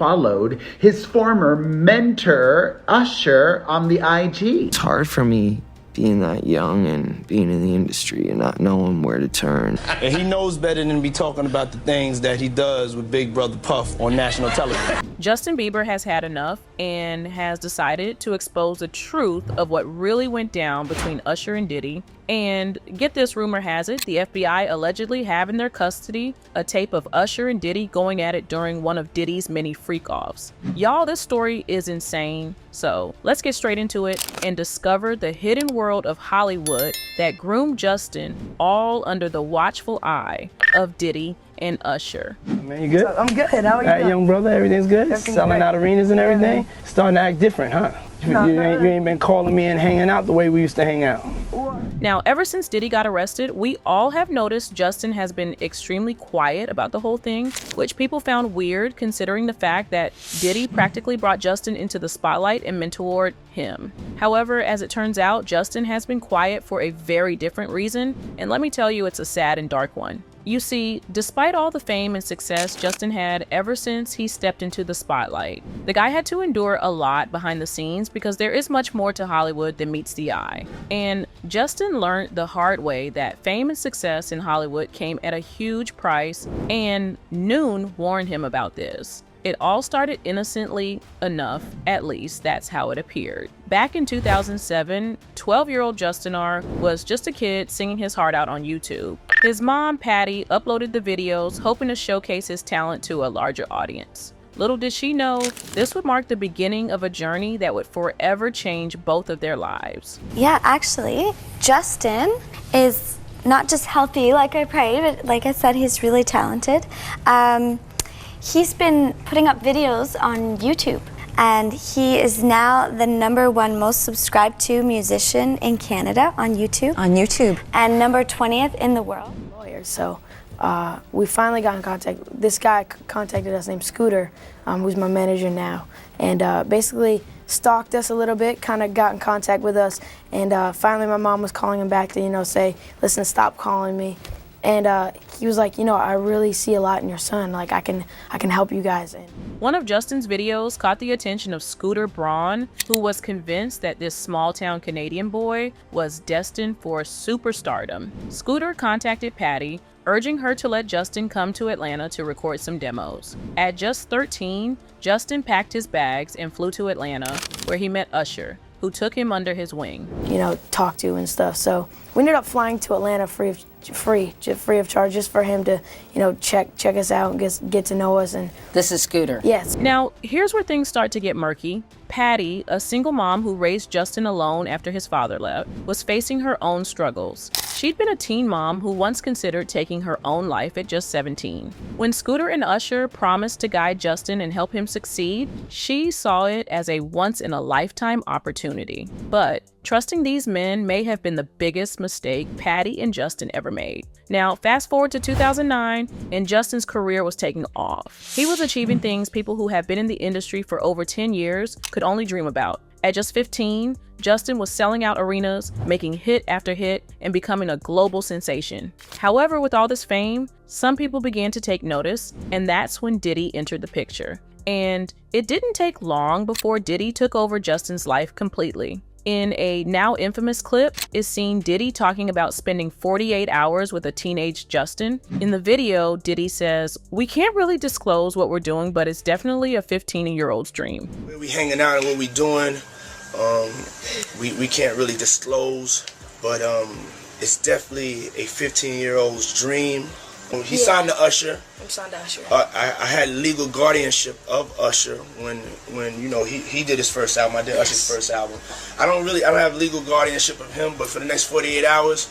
followed his former mentor, Usher, on the IG. It's hard for me being that young and being in the industry and not knowing where to turn. And he knows better than to be talking about the things that he does with Big Brother Puff on national television. Justin Bieber has had enough and has decided to expose the truth of what really went down between Usher and Diddy. And get this, rumor has it, the FBI allegedly have in their custody a tape of Usher and Diddy going at it during one of Diddy's many freak-offs. Y'all, this story is insane. So let's get straight into it and discover the hidden world of Hollywood that groomed Justin, all under the watchful eye of Diddy and Usher. Man, you good? I'm good. How are you? Right, young brother, everything's good? Everything's Selling great. out arenas and everything? Starting to act different, huh? You ain't been calling me and hanging out the way we used to hang out. Now, ever since Diddy got arrested, we all have noticed Justin has been extremely quiet about the whole thing, which people found weird considering the fact that Diddy practically brought Justin into the spotlight and mentored him. However, as it turns out, Justin has been quiet for a very different reason, and let me tell you, it's a sad and dark one. You see, despite all the fame and success Justin had ever since he stepped into the spotlight, the guy had to endure a lot behind the scenes because there is much more to Hollywood than meets the eye. And Justin learned the hard way that fame and success in Hollywood came at a huge price, and Noon warned him about this. It all started innocently enough, at least that's how it appeared. Back in 2007, 12-year-old Justin R was just a kid singing his heart out on YouTube. His mom, Patty, uploaded the videos, hoping to showcase his talent to a larger audience. Little did she know, this would mark the beginning of a journey that would forever change both of their lives. Yeah, actually, Justin is not just healthy like I prayed, but like I said, he's really talented. He's been putting up videos on YouTube, and he is now the #1 most subscribed to musician in Canada on YouTube. On YouTube. And number 20th in the world. So we finally got in contact. This guy contacted us named Scooter, who's my manager now, and basically stalked us a little bit, kind of got in contact with us, and finally my mom was calling him back to, say, listen, stop calling me. And he was like, I really see a lot in your son. Like, I can help you guys. One of Justin's videos caught the attention of Scooter Braun, who was convinced that this small-town Canadian boy was destined for superstardom. Scooter contacted Patty, urging her to let Justin come to Atlanta to record some demos. At just 13, Justin packed his bags and flew to Atlanta, where he met Usher, who took him under his wing. Talk to and stuff. So we ended up flying to Atlanta free of charge, just for him to, check us out and get to know us. And This is Scooter. yes. Now, here's where things start to get murky. Patty, a single mom who raised Justin alone after his father left, was facing her own struggles. She'd been a teen mom who once considered taking her own life at just 17. When Scooter and Usher promised to guide Justin and help him succeed, she saw it as a once-in-a-lifetime opportunity. But trusting these men may have been the biggest mistake Patty and Justin ever made. Now, fast forward to 2009, and Justin's career was taking off. He was achieving things people who have been in the industry for over 10 years could only dream about. At just 15, Justin was selling out arenas, making hit after hit, and becoming a global sensation. However, with all this fame, some people began to take notice, and that's when Diddy entered the picture. And it didn't take long before Diddy took over Justin's life completely. In a now infamous clip is seen Diddy talking about spending 48 hours with a teenage Justin. In the video, Diddy says, "We can't really disclose what we're doing, but it's definitely a 15-year-old's dream." Where we hanging out and what we doing, we can't really disclose, but it's definitely a 15-year-old's dream. He signed to Usher. I'm signed to Usher. I had legal guardianship of Usher when he did his first album. I did Usher's first album. I don't have legal guardianship of him, but for the next 48 hours,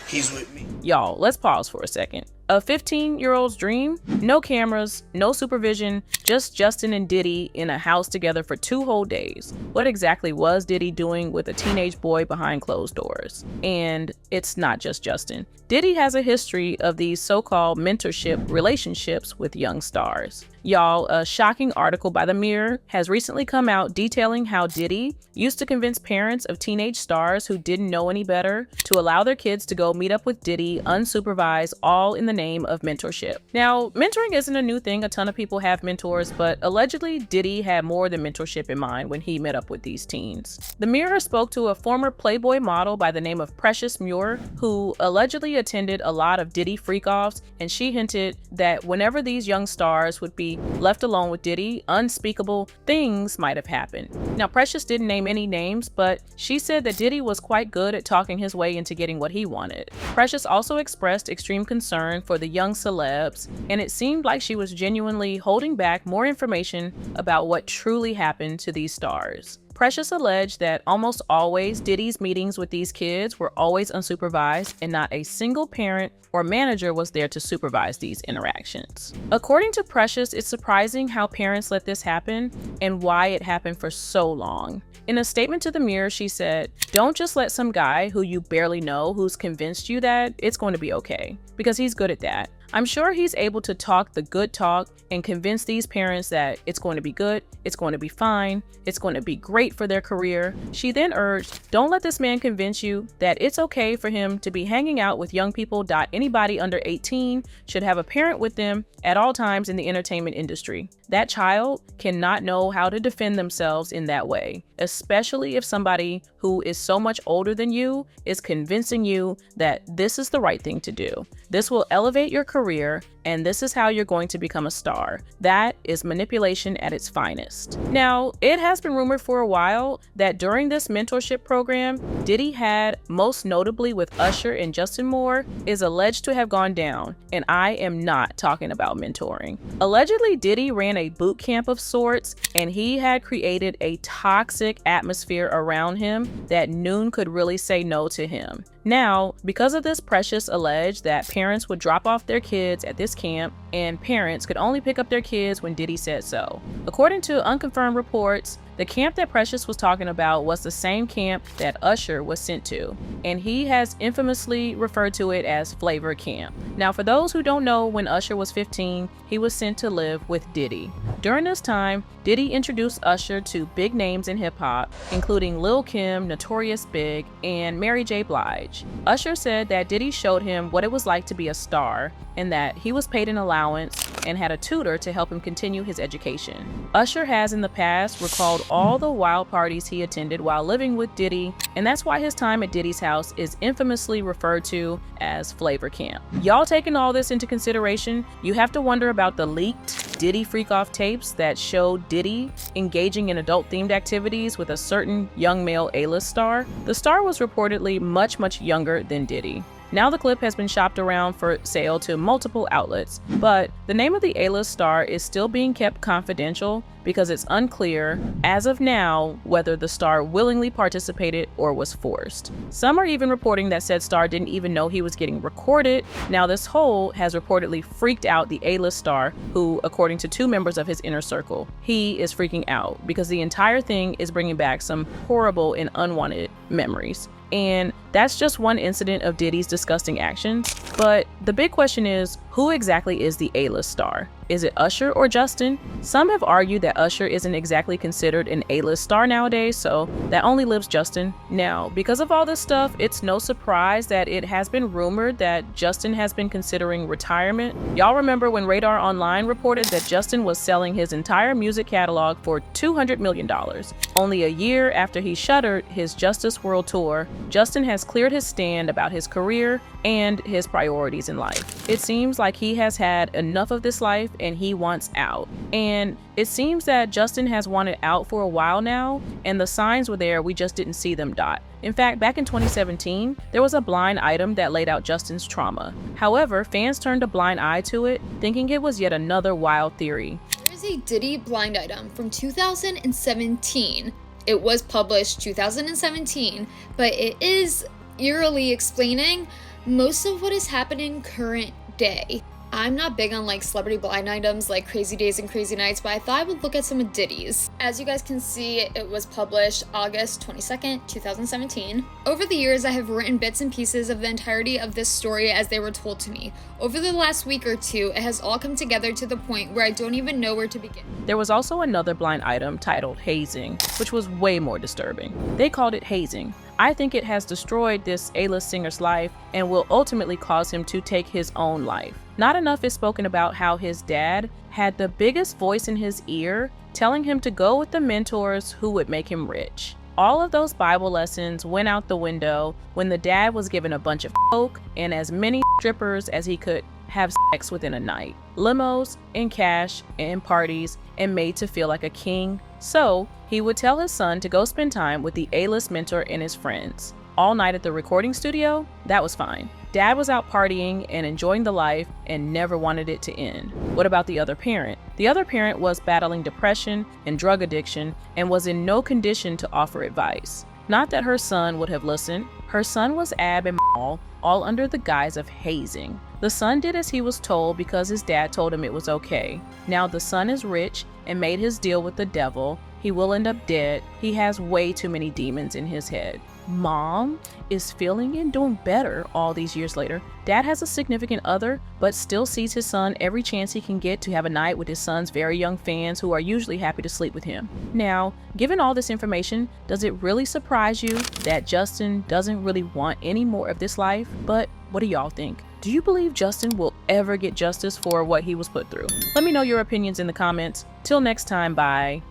he's with me. Y'all, let's pause for a second. A 15-year-old's dream? No cameras, no supervision, just Justin and Diddy in a house together for 2 whole days. What exactly was Diddy doing with a teenage boy behind closed doors? And it's not just Justin. Diddy has a history of these so-called mentorship relationships with young stars. Y'all, a shocking article by The Mirror has recently come out detailing how Diddy used to convince parents of teenage stars who didn't know any better to allow their kids to go meet up with Diddy unsupervised, all in the name of mentorship. Now, mentoring isn't a new thing. A ton of people have mentors, but allegedly Diddy had more than mentorship in mind when he met up with these teens. The Mirror spoke to a former Playboy model by the name of Precious Muir, who allegedly attended a lot of Diddy freak-offs, and she hinted that whenever these young stars would be left alone with Diddy, unspeakable things might have happened. Now, Precious didn't name any names, but she said that Diddy was quite good at talking his way into getting what he wanted. Precious also expressed extreme concern for the young celebs, and it seemed like she was genuinely holding back more information about what truly happened to these stars. Precious alleged that almost always Diddy's meetings with these kids were always unsupervised, and not a single parent or manager was there to supervise these interactions. According to Precious, it's surprising how parents let this happen and why it happened for so long. In a statement to The Mirror, she said, "Don't just let some guy who you barely know who's convinced you that it's going to be okay, because he's good at that. I'm sure he's able to talk the good talk and convince these parents that it's going to be good, it's going to be fine, it's going to be great for their career." She then urged, "Don't let this man convince you that it's okay for him to be hanging out with young people. Anybody under 18 should have a parent with them at all times in the entertainment industry. That child cannot know how to defend themselves in that way, especially if somebody who is so much older than you is convincing you that this is the right thing to do. This will elevate your career, and this is how you're going to become a star. That is manipulation at its finest." Now, it has been rumored for a while that during this mentorship program, Diddy had, most notably with Usher and Justin Moore, is alleged to have gone down, and I am not talking about mentoring. Allegedly, Diddy ran a boot camp of sorts, and he had created a toxic atmosphere around him that noon could really say no to him. Now, because of this, Precious alleged that parents would drop off their kids at this camp, and parents could only pick up their kids when Diddy said so. According to unconfirmed reports, the camp that Precious was talking about was the same camp that Usher was sent to, and he has infamously referred to it as Flavor Camp. Now, for those who don't know, when Usher was 15, he was sent to live with Diddy. During this time, Diddy introduced Usher to big names in hip-hop, including Lil' Kim, Notorious Big, and Mary J. Blige. Usher said that Diddy showed him what it was like to be a star, and that he was paid an allowance and had a tutor to help him continue his education. Usher has in the past recalled all the wild parties he attended while living with Diddy, and that's why his time at Diddy's house is infamously referred to as Flavor Camp. Y'all taking all this into consideration, you have to wonder about the leaked Diddy freak-off tapes that showed Diddy engaging in adult-themed activities with a certain young male A-list star. The star was reportedly much younger than Diddy. Now the clip has been shopped around for sale to multiple outlets, but the name of the A-list star is still being kept confidential because it's unclear, as of now, whether the star willingly participated or was forced. Some are even reporting that said star didn't even know he was getting recorded. Now this whole has reportedly freaked out the A-list star, who, according to two members of his inner circle, he is freaking out because the entire thing is bringing back some horrible and unwanted memories. And that's just one incident of Diddy's disgusting actions. But the big question is, who exactly is the A-list star? Is it Usher or Justin? Some have argued that Usher isn't exactly considered an A-list star nowadays, so that only leaves Justin. Now, because of all this stuff, it's no surprise that it has been rumored that Justin has been considering retirement. Y'all remember when Radar Online reported that Justin was selling his entire music catalog for $200 million. Only a year after he shuttered his Justice World Tour, Justin has cleared his stand about his career and his priorities in life. It seems like he has had enough of this life and he wants out. And it seems that Justin has wanted out for a while now, and the signs were there, we just didn't see them. In fact, back in 2017, there was a blind item that laid out Justin's trauma. However, fans turned a blind eye to it, thinking it was yet another wild theory. There is a Diddy blind item from 2017. It was published 2017, but it is eerily explaining most of what is happening current day. I'm not big on like celebrity blind items like Crazy Days and Crazy Nights, but I thought I would look at some of Diddy's. As you guys can see, it was published August 22nd, 2017. Over the years, I have written bits and pieces of the entirety of this story as they were told to me. Over the last week or two, it has all come together to the point where I don't even know where to begin. There was also another blind item titled hazing, which was way more disturbing. They called it hazing. I think it has destroyed this A-list singer's life and will ultimately cause him to take his own life. Not enough is spoken about how his dad had the biggest voice in his ear telling him to go with the mentors who would make him rich. All of those Bible lessons went out the window when the dad was given a bunch of coke and as many strippers as he could have sex within a night. Limos and cash and parties and made to feel like a king. So he would tell his son to go spend time with the A-list mentor and his friends. All night at the recording studio, that was fine. Dad was out partying and enjoying the life and never wanted it to end. What about the other parent? The other parent was battling depression and drug addiction and was in no condition to offer advice. Not that her son would have listened. Her son was Ab and all under the guise of hazing. The son did as he was told because his dad told him it was okay. Now the son is rich and made his deal with the devil. He will end up dead. He has way too many demons in his head. Mom is feeling and doing better all these years later. Dad has a significant other, but still sees his son every chance he can get to have a night with his son's very young fans who are usually happy to sleep with him. Now, given all this information, does it really surprise you that Justin doesn't really want any more of this life? But what do y'all think? Do you believe Justin will ever get justice for what he was put through? Let me know your opinions in the comments. Till next time, bye.